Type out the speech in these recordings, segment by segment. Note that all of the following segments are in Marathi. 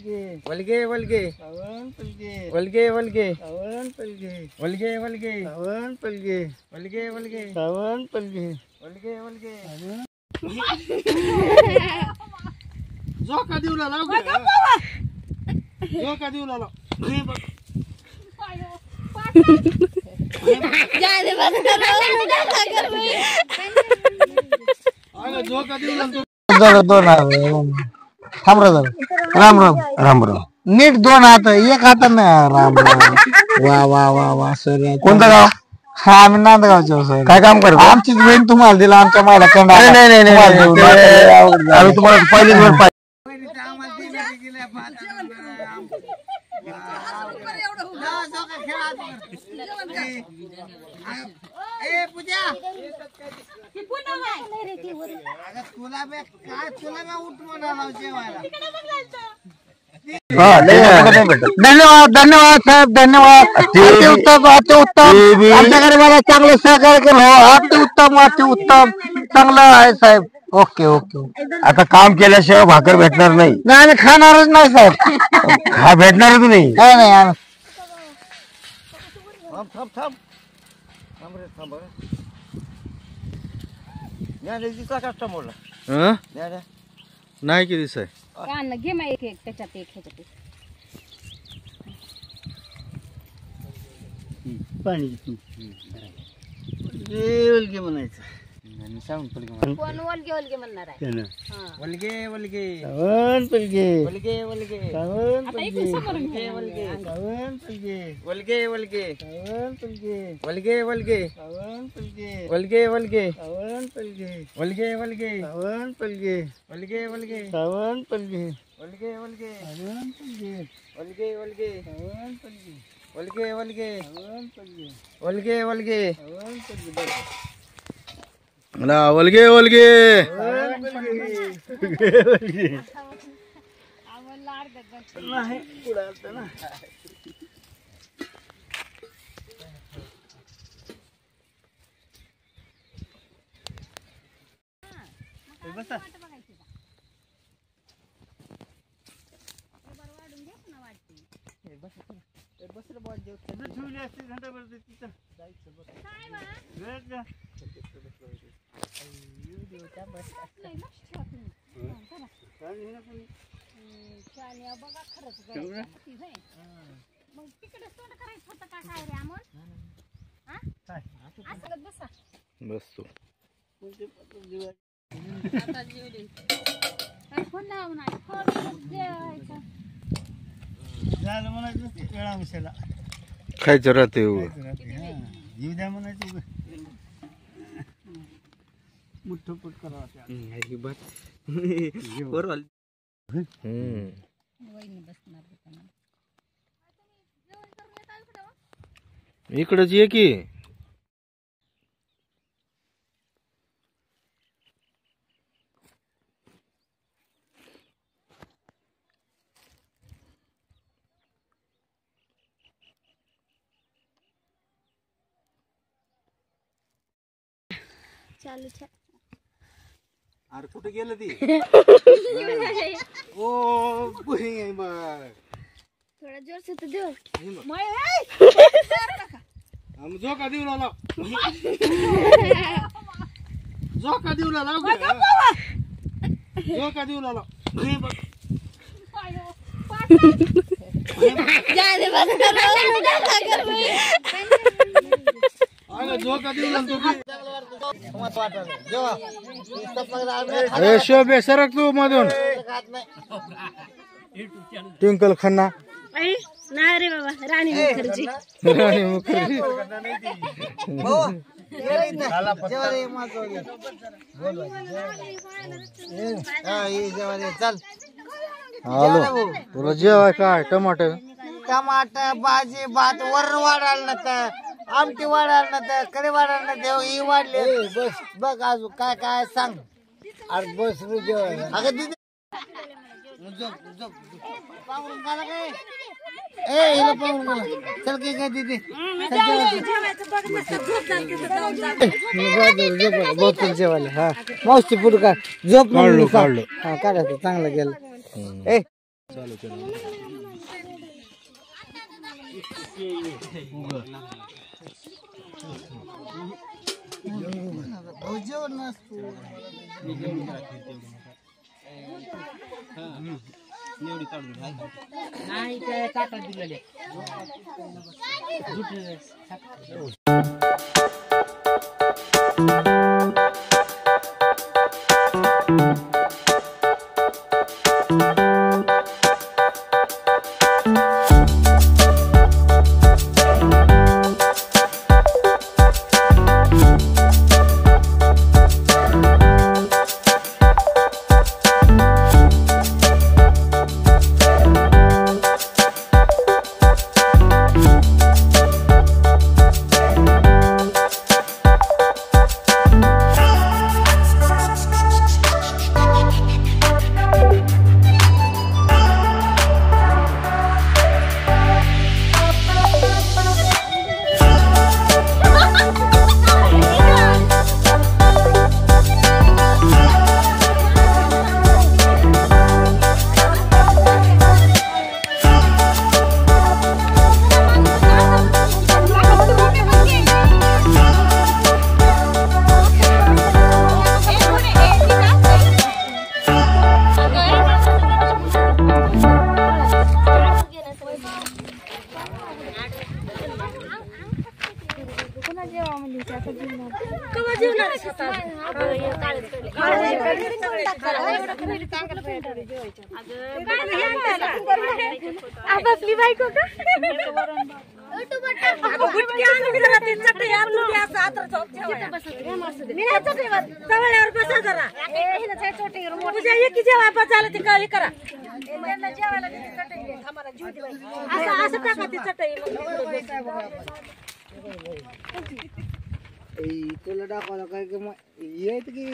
वलगे वलगे वलगे वलगे वलगे वलगे वलगे वलगे वलगे वलगे झोका देऊ लागला झोका देऊ लागला झोका देऊ लागतो थांब राम राम राम राम नीट दोन हात एक हात नाही राम राम वा वा वा वा सर कोणतं गाव हा आम्ही नांदगावचे सर काय काम करतो आमचीच बहीण तुम्हाला दिला आमच्या मला कंड नाही नाही नाही आम्ही तुम्हाला पहिलीच वर धन्यवाद धन्यवाद साहेब धन्यवाद अतिउत्तम अतिउत्तम आमच्या गरीबाला चांगलं सहकार्य केलं अतिउत्तम अतिउत्तम चांगलं आहे साहेब ओके ओके आता काम केल्याशिवाय भाकर भेटणार नाही नाही आम्ही खाणारच नाही साहेब हा भेटणारच नाही काय नाही नाही किती दिवस आहे घे मग एक एक त्याच्यात एक ह्याच्यात पाणी म्हणायचं कोण वलगे वलगे म्हणणार आहे वलगे वलगे पलगे वलगे वलगे आता इकडे समोर घे. वलगे पलगे वलगे वलगे पलगे वलगे वलगे पलगे वलगे वलगे पलगे वलगे वलगे पलगे वलगे वलगे पलगे वलगे वलगे पलगे वलगे वलगे पलगे वलगे वलगे पलगे वलगे वलगे वलगे वलगे नाही पुढे आलतं ना बसा ठेवली असते घंटाभर तिथं बघा खरंच मग तिकडे तोंड करायचं होतं का काय रे आमोल असं बसा बसतो आता जेवली फोन लावून नाही फोन जेवायचा झालं म्हणायचं वेळा उशाला खायचं राहते येऊ द्या म्हणायचं मुठ्ठ पुट करावं इकडच ये की चालू छे अरे कुठे गेलं ती ओ बुही बघ थोडा जोर से तो दे हम झोका देऊ लागला झोका देऊ लागला झोका देऊ लागला झोका देऊ लागतो शोभे सरक तू मधून ट्विंकल खन्ना नाही रे बाबा राणी मुखर्जी राणी मुखर्जी हॅलो तुला जेवाय काय टमाटर टमाटर भाजी भात वरण वाढायला नका आमटी वाढायला नका कडी वाढायला नका ही वाढले बस बघ अजून काय काय सांग अरे बस जेवायला अगं दीदी पाहून गेला काय ए हिला पाहून गेला चल की काय दीदी बहुत जेवायला हा मावशी पुढे का झोप म्हणून हा काढायचं चांगलं गेलं ए जेवण नसतो नाही ते ताटात दिलेले आपली बायको का तुला दाखवायला काय येत की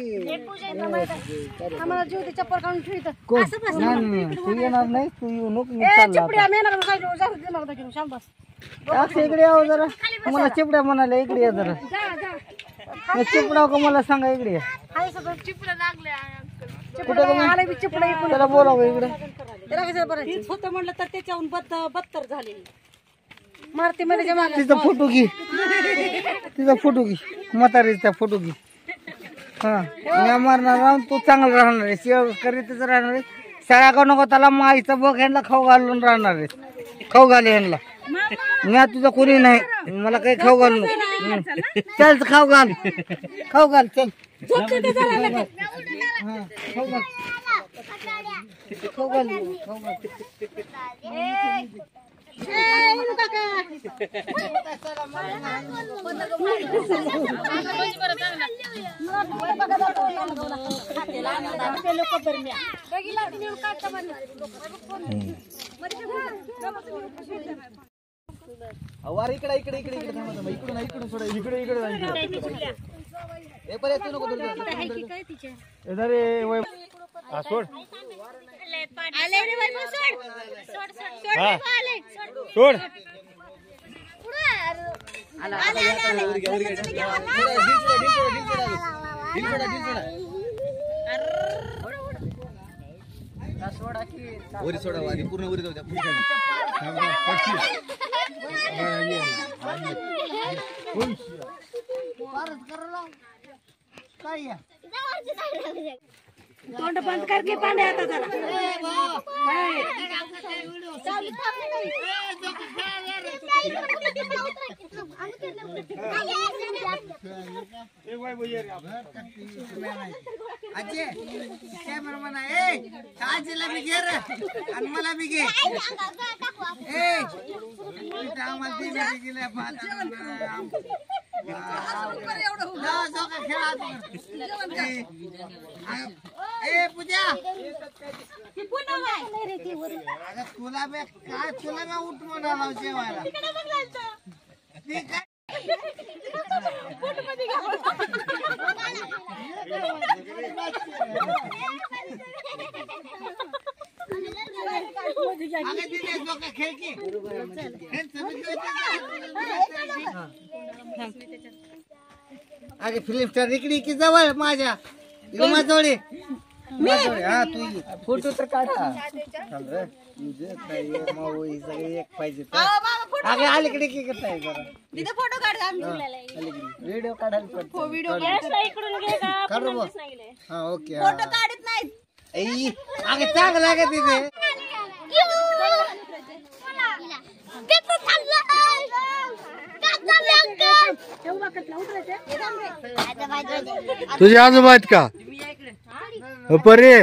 आम्हाला जीव चप्पल काढून ठेवत तू येणार नाही तू येऊ नको इकडे यावं जरा मला चिपड्या म्हणाले इकडे या जरा चिपडा का मला सांगा इकडे या त्याला बोलावं इकडे होतं म्हणलं तर त्याच्याहून बत्तर झाले मारते मला तिचा फोटो घे तिचा फोटो घे म्हातारीचा फोटो घे हा मी मारणार राहून तू चांगला राहणार आहे सेवा करीतच राहणार आहे शाळा का नको त्याला माईचा बघ ह्यांना खाऊ घालून राहणार आहे खाऊ घाल ह्यांना मी तुझा कोणी नाही मला काही खाऊ घाल नको चल खाऊ घाल खाऊ घाल चल खाऊ घाल खाऊ घाल खाऊ घाल अवार इकडे इकडे इकडे इकडे थांबा इकडून इकडून सोडा इकडे इकडे पर्यंत नको सोड सोड सोडा आधी पूर्ण वरी जाऊ द्या तोंड बंद करके पांडे आता जरा आजी कॅमेरा म्हणा आजीला बी घे रे आणि मला बी घे आम्हाला दिले गेले पूजा तुला बे काय तुला बी उठ म्हणाला जेवायला ती काय अरे फिल्म स्टार इकडे की जवळ माझ्या माझ्याजवळ हा तू फोटो तर काढा एक पाहिजे अगं अलीकडे की करताय जरा तिथे फोटो काढ व्हिडिओ काढायला पडतो इकडून घे का काढू बघ. नाही गेले. हा ओके फोटो काढत नाहीत अगं चांगलं लागत तिथे तुझे आजोबा आहेत का परे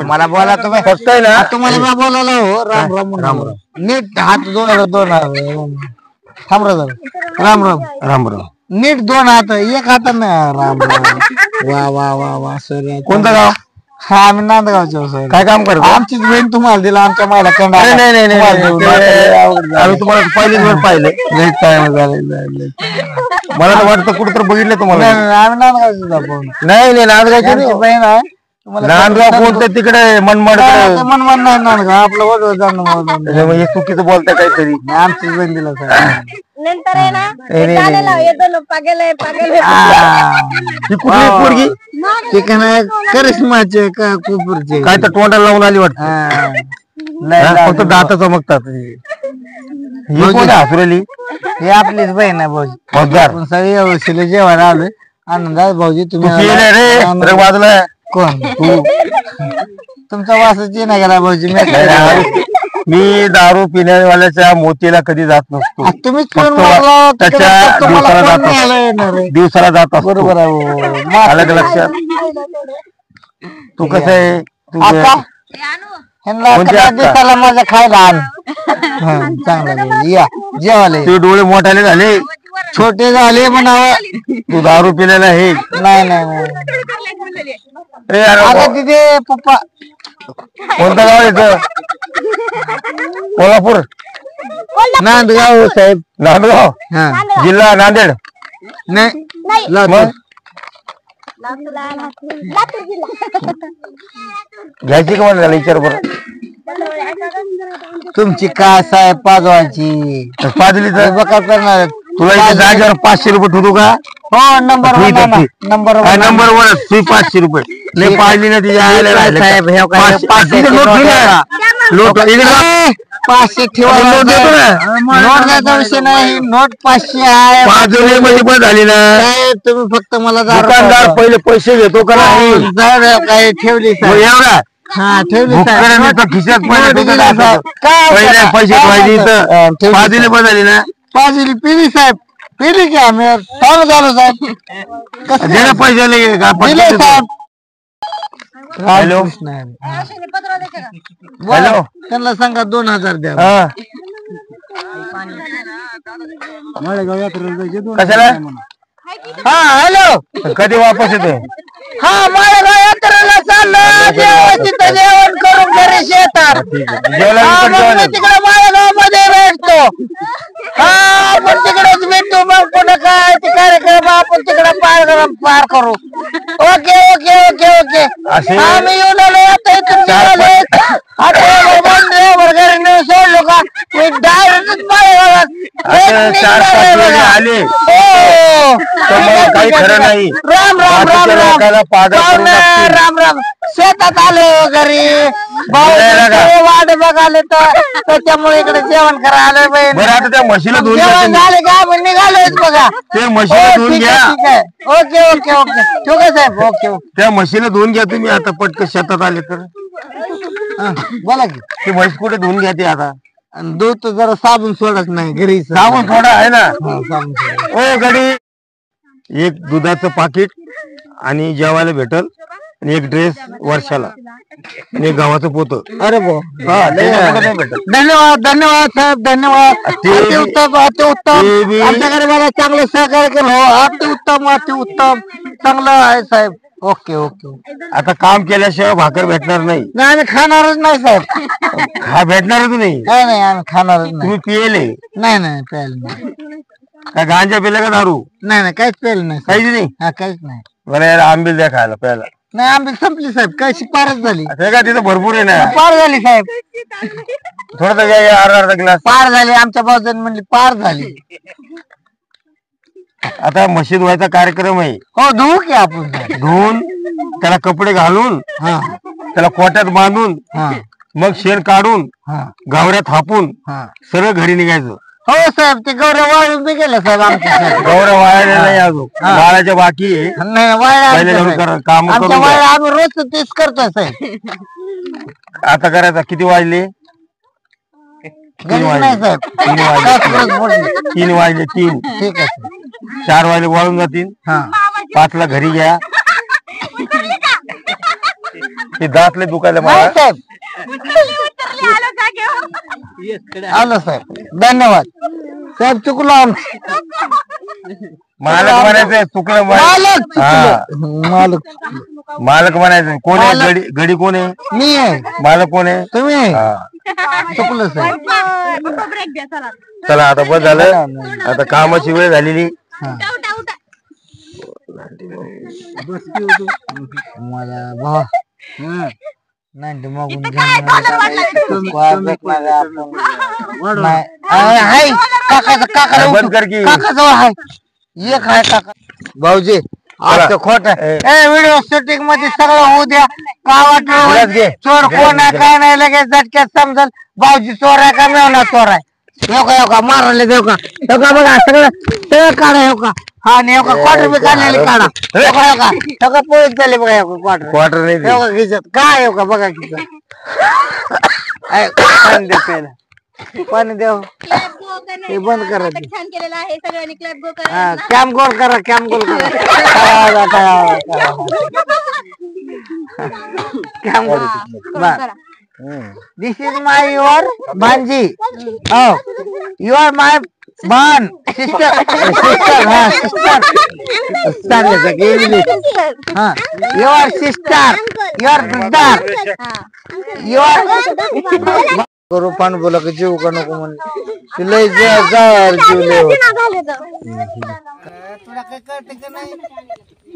मला बोला तुम्ही फक्त ना तुम्हाला मी बोलायला हो राम राम राम राम नीट हात दोन थांब राम राम राम राम नीट दोन हात एक हात नाही राम राम वा वा वा वा सर कोणतं गाव हा आम्ही नांदगावचे सर काय काम करतो आमचीच बहीण तुम्हाला दिला आमच्या मला कंड आम्ही तुम्हाला पहिलीच पाहिलं मला तर वाटतं कुठं तर बघितलं तुम्हाला आम्ही नांदगावचे नाही नांदगावची बहीण आहे नांदगाव कोणतं तिकडे मनमाड मनमाड नाही नांदगाव आपलं वडवळ जाणं चुकीचं बोलताय काहीतरी आमचीच बहीण दिला सर नंतर आहे ना कुठली पोरगी करिश्माचे का कुपूरचे काय तर तोंडाला लावून आली वाटत फक्त दात चमकतात हसुरली हे आपलीच बहीण आहे भाऊजी सगळी व्यवस्थित जेवायला आलोय आनंदात भाऊजी तुम्ही बाजूला कोण तू तुमचा वासच नाही गेला भाऊजी मी दारू पिण्यावाल्याच्या मोतीला कधी जात नसतो तुम्ही दिवसाला जात असतो बरोबर आहे अलग लक्षात तू कसं आहे दिवसाला माझ्या खायला आण चांगलं या जेवायला ते डोळे मोठाले झाले छोटे झाले म्हणावं तू दारू पिलेला हे नाही नाही तिथे पप्पा कोणतं गाव येतं कोल्हापूर नांदगाव साहेब नांदगाव जिल्हा नांदेड नाही घ्यायची का मला विचार बरं तुमची काय साहेब पाजवायची पाजली तर बघा करणार तुला इथे जागेवर 500 रुपये ठेवतो का हो नंबर नंबर वन 500 रुपये लय पाजली ना तिच्या साहेब लोट 500 ठेवा नोट द्यायचा विषय नाही नोट 500 आहे पाजवण्यामध्ये पण झाली ना तुम्ही फक्त मला दुकानदार पहिले पैसे घेतो का नाही काय ठेवली एवढा हा ठेवली खिशात पहिले पैसे ठेवायचे पाजली पण झाली ना पाजली पिली साहेब पिली की आम्ही चालू झालो साहेब पैसे दिले साहेब हॅलो हॅलो त्यांना सांगा 2000 द्या कशाला हा हॅलो कधी वापस येतोय हा माळेगाव यात्रेला चाललो तिथं जेवण करून घरी शेतात तिकडे माळेगाव मध्ये भेटतो हा आपण तिकडेच भेटतो मग पुढे काय ते कार्यक्रम आपण तिकडे पार करू ओके ओके ओके ओके आम्ही येऊन आलो आता घरी नेऊन सोडलो का मी डायरेक्ट आले काही खरं नाही राम राम राम राम राम राम शेतात आलो घरी वाट बघाले तर त्याच्यामुळे इकडे जेवण करायला आलोय त्या म्हशीला जेवण झाले का आपण निघालोय बघा ते म्हशीला धुवून घ्या ओके ओके ओके ठीक आहे साहेब ओके ओके त्या म्हशीला धुवून घ्या तुम्ही आता पटकन शेतात आले तर बोला की ते म्हैस कुठे धुवून घ्या ते आता दूध तर जरा साबण सोडत नाही घरी साबण सोडा आहे ना ओ गडी एक दुधाचं पाकिट आणि जेवायला भेटल आणि एक ड्रेस वर्षाला आणि एक गव्हाचं पोत अरे धन्यवाद धन्यवाद साहेब धन्यवाद अति उत्तम अति उत्तम आमच्याकडे मला चांगलं सहकार्य केलं हो अति उत्तम अति उत्तम चांगलं आहे साहेब ओके ओके आता काम केल्याशिवाय भाकर भेटणार नाही आम्ही खाणारच नाही साहेब हा भेटणारच नाही काय नाही आम्ही खाणारच नाही तुम्ही पियले नाही नाही प्यायला नाही काय गांजा पिला का दारू नाही नाही काहीच प्यायला नाही काहीच नाही हा काहीच नाही बरं यार आंबील द्या खायला प्यायला नाही आंबील संपली साहेब काय पारच झाली का तिथं भरपूर आहे ना पार झाली साहेब थोडं अर्धा ग्लास पार झाली आमच्या बाजूने म्हणली पार झाली आता म्हशी धुवायचा कार्यक्रम आहे. हो धुवू की आपण. धुवून त्याला कपडे घालून हा त्याला कोट्यात बांधून हा मग शेण काढून हा गावऱ्या थापून हा. सरळ घरी निघायचं. हो साहेब ते गौरव वाळून बी गेलं साहेब आमच्या साहेब. गौरव वाळायला नाही अजून वाळायच्या बाकी आहे. नाही वाळा पहिले जाऊन काम आमच्या करून वाळा आम्ही रोज तेच करतोय साहेब. आता करायचं. किती वाजले? गणित नाही साहेब. 3 वाजले 3. ठीक आहे 4 वाजले वाळून जातील. हा 5 ला घरी घ्या. ते दातले दुखायला नाही मला. साहेब. आलो साहेब धन्यवाद साहेब. चुकलो आमचं. मालक म्हणायचंय चुकलं मालक हा. चुकलं. मालक मालक म्हणायचं. कोण आहे मालक. गडी कोण आहे? मी आहे मालक कोण आहे? तुम्ही आहे. हा. चुकलं साहेब. चला आता बस झालं. आता कामाची वेळ झालेली. मला भावा नाही मागून हाय काका बंद कर की. काकाजवळ हाय एक हाय काका. भाऊजी आता खोट व्हिडिओ शूटिंग मध्ये सगळं होऊ द्या. का घे. वाटलं चोर कोण आहे काय नाही लगेच झटक्यात समजल भाऊजी चोर आहे का मेवना चोर आहे. येऊ का मारायला देऊ का बघा सगळं सगळं काढा येऊ का. हा नाही का क्वार्टर बी काढलेले काढा. सगळं पोळीत झाले बघा क्वार्टर. क्वार्टर नाही येऊ का खिचत काय येऊ का बघा खिचत. पाणी दे प्यायला. पाणी देऊ हे बंद करा. छान केलेलं आहे सगळ्यांनी क्लॅप गो हा कॅम गोल करा कॅम गोल करा. Cam goal. This is my your भांजी. Oh, you are my भान sister. हा sister. सांगायचं English. हा your sister, your brother, your. करू पान बोला की जीव का नको म्हणले लय जीव तुला काय कळते का नाही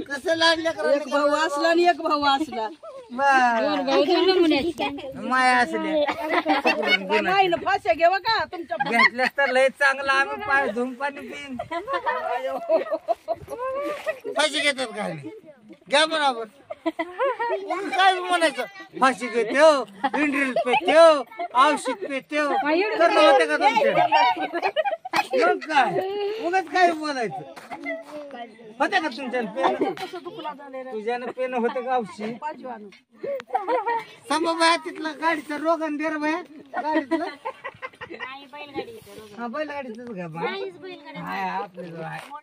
कसं लाडल्या एक भाऊ असला आणि एक भाऊ असला माया असल्या नाही ना फाश्या घ्यावा का तुमच्या घेतल्यास तर लय चांगला आम्ही पाय धुम पाणी पिन फाशी घेतात काय घ्या बरोबर काय म्हणायचं फाशी घेते हो इंड्रिल पेते हो औषध पेते हो करणं होते का तुमचे मग काय उगाच काय बोलायचं होते का तुमच्या पेन तुझ्यानं पेन होते का औषध सांगा बाया तिथला गाडीचा रोग आणि दे रे बाया गाडीतलं हा बैलगाडीच घ्या बा आपल्या